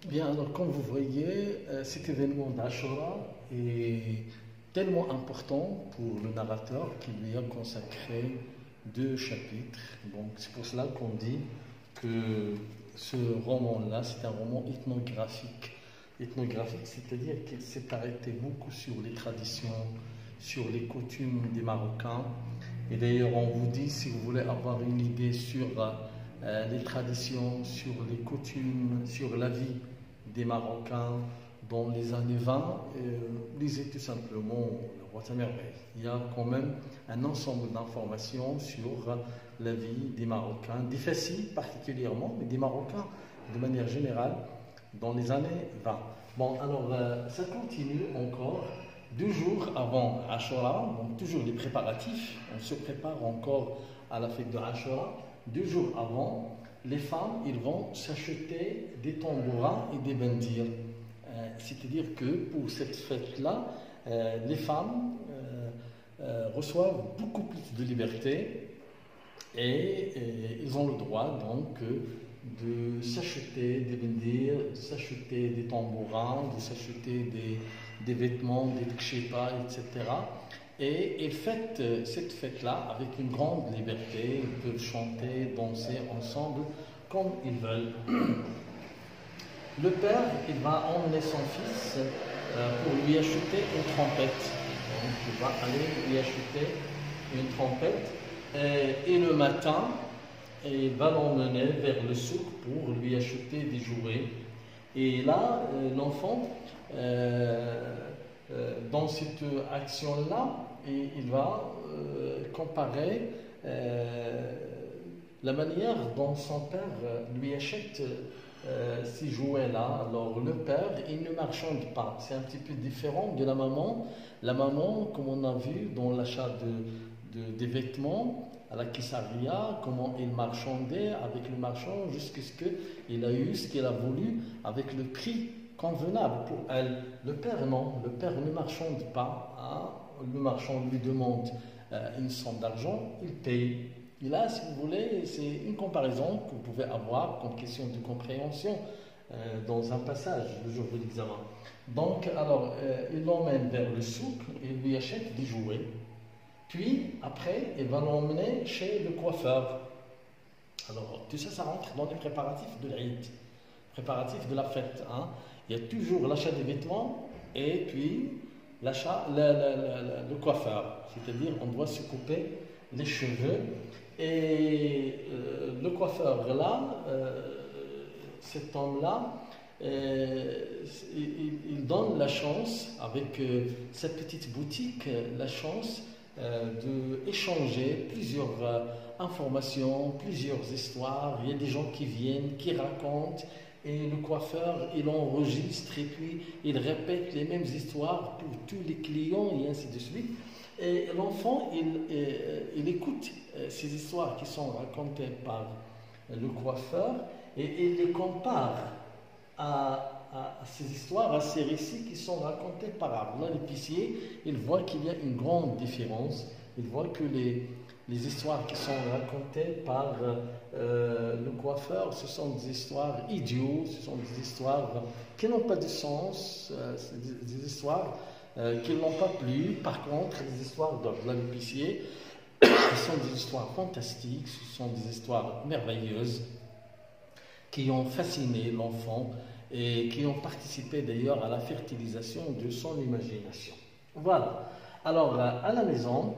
Bien, alors comme vous voyez, cet événement d'Ashura est tellement important pour le narrateur qu'il lui a consacré 2 chapitres. Donc c'est pour cela qu'on dit que ce roman-là, c'est un roman ethnographique. Ethnographique, c'est-à-dire qu'il s'est arrêté beaucoup sur les traditions, sur les coutumes des Marocains. Et d'ailleurs, on vous dit, si vous voulez avoir une idée sur les traditions, sur les coutumes, sur la vie des Marocains dans les années 20, lisez tout simplement Le Roi de Merveille. Il y a quand même un ensemble d'informations sur la vie des Marocains, des Fassis particulièrement, mais des Marocains de manière générale dans les années 20. Bon, alors ça continue encore 2 jours avant Ashura, donc toujours les préparatifs, on se prépare encore à la fête de Ashura. 2 jours avant, les femmes, ils vont s'acheter des tambourins et des bendirs. C'est-à-dire que pour cette fête-là, les femmes reçoivent beaucoup plus de liberté et ils ont le droit donc de s'acheter des bendirs, de s'acheter des tambourins, de s'acheter des vêtements, des kshépas, etc. Et ils fêtent cette fête-là avec une grande liberté. Ils peuvent chanter, danser ensemble comme ils veulent. Le père, il va emmener son fils pour lui acheter une trompette. Donc, il va aller lui acheter une trompette. Et le matin, il va l'emmener vers le souk pour lui acheter des jouets. Et là, l'enfant, dans cette action-là, il va comparer la manière dont son père lui achète ces jouets-là. Alors le père, il ne marchande pas. C'est un petit peu différent de la maman. La maman, comme on a vu dans l'achat des vêtements à la Kissaria, comment il marchandait avec le marchand jusqu'à ce qu'il a eu ce qu'il a voulu avec le prix convenable pour elle. Le père, non. Le père ne marchande pas. Hein. Le marchand lui demande une somme d'argent, il paye. Et là, si vous voulez, c'est une comparaison que vous pouvez avoir comme question de compréhension dans un passage le jour de l'examen. Donc, alors, il l'emmène vers le souk, il lui achète des jouets. Puis, après, il va l'emmener chez le coiffeur. Alors, tout ça, ça rentre dans les préparatifs de l'Aïd, préparatifs de la fête. Hein. Il y a toujours l'achat des vêtements et puis le coiffeur. C'est-à-dire, on doit se couper les cheveux. Et le coiffeur là, cet homme-là, il donne la chance, avec sa petite boutique, la chance d'échanger plusieurs informations, plusieurs histoires. Il y a des gens qui viennent, qui racontent, et le coiffeur, il enregistre et puis il répète les mêmes histoires pour tous les clients et ainsi de suite. Et l'enfant, il écoute ces histoires qui sont racontées par le coiffeur et il les compare à ces histoires, à ces récits qui sont racontés par Arab. Là, l'épicier, il voit qu'il y a une grande différence. Il voit que les histoires qui sont racontées par le coiffeur, ce sont des histoires idiotes, ce sont des histoires qui n'ont pas de sens, des histoires qui ne l'ont pas plu. Par contre, les histoires de l'épicier, ce sont des histoires fantastiques, ce sont des histoires merveilleuses qui ont fasciné l'enfant et qui ont participé d'ailleurs à la fertilisation de son imagination. Voilà. Alors, à la maison,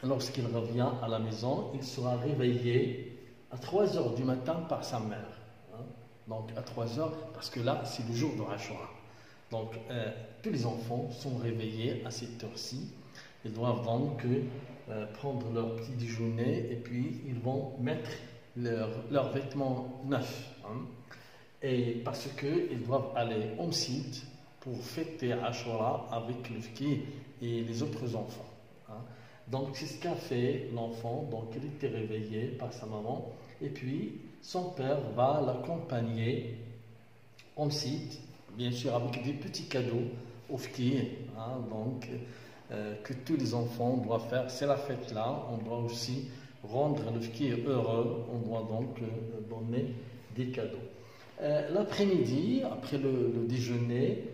lorsqu'il revient à la maison, il sera réveillé à 3 heures du matin par sa mère. Hein? Donc, à 3 heures, parce que là, c'est le jour de Ashura. Donc, tous les enfants sont réveillés à cette heure-ci. Ils doivent donc prendre leur petit déjeuner et puis ils vont mettre leurs vêtements neufs. Hein. Et parce qu'ils doivent aller au site pour fêter Ashura avec le fki et les autres enfants. Hein. Donc, c'est ce qu'a fait l'enfant. Donc, il était réveillé par sa maman. Et puis, son père va l'accompagner au site, bien sûr avec des petits cadeaux au fki, hein, donc que tous les enfants doivent faire. C'est la fête là, on doit aussi rendre le fki heureux, on doit donc donner des cadeaux. L'après-midi, après le déjeuner,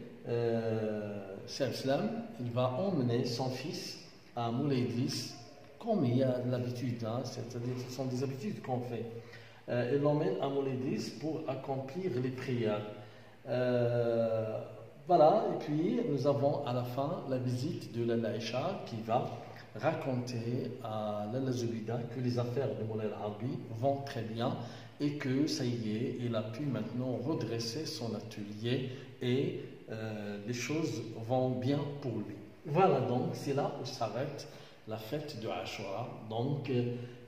Salam, il va emmener son fils à Moulay Idriss, comme il y a l'habitude, hein, c'est-à-dire ce sont des habitudes qu'on fait. Il l'emmène à Moulay Idriss pour accomplir les prières. Voilà, et puis nous avons à la fin la visite de Lalla Aïcha qui va raconter à Lalla Zoubida que les affaires de Moulay Al-Arabi vont très bien et que ça y est, il a pu maintenant redresser son atelier et les choses vont bien pour lui. Voilà, donc c'est là où s'arrête la fête de Ashura. Donc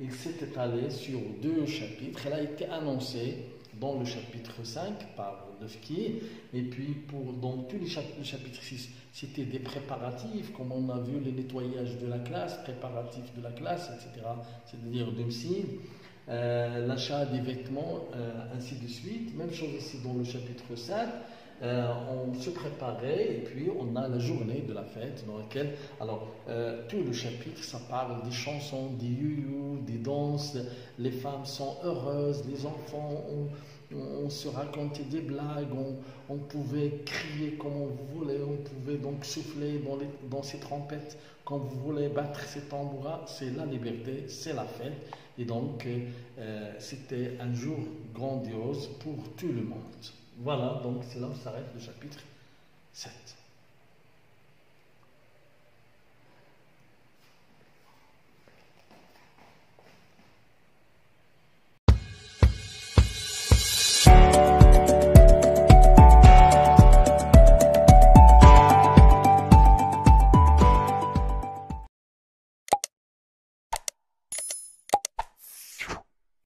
il s'est étalé sur 2 chapitres. Elle a été annoncée dans le chapitre 5 par le Fki, et puis dans tous les chapitres, le chapitre 6, c'était des préparatifs, comme on a vu le nettoyage de la classe, préparatifs de la classe, etc., c'est-à-dire de Msil, l'achat des vêtements, ainsi de suite. Même chose ici dans le chapitre 7. On se préparait et puis on a la journée de la fête dans laquelle, alors tout le chapitre ça parle des chansons, des you-you, des danses, les femmes sont heureuses, les enfants, on se racontait des blagues, on pouvait crier comme on voulait, on pouvait donc souffler dans ces trompettes comme vous voulez, battre ces tambours, c'est la liberté, c'est la fête. Et donc c'était un jour grandiose pour tout le monde. Voilà, donc c'est là où s'arrête le chapitre 7.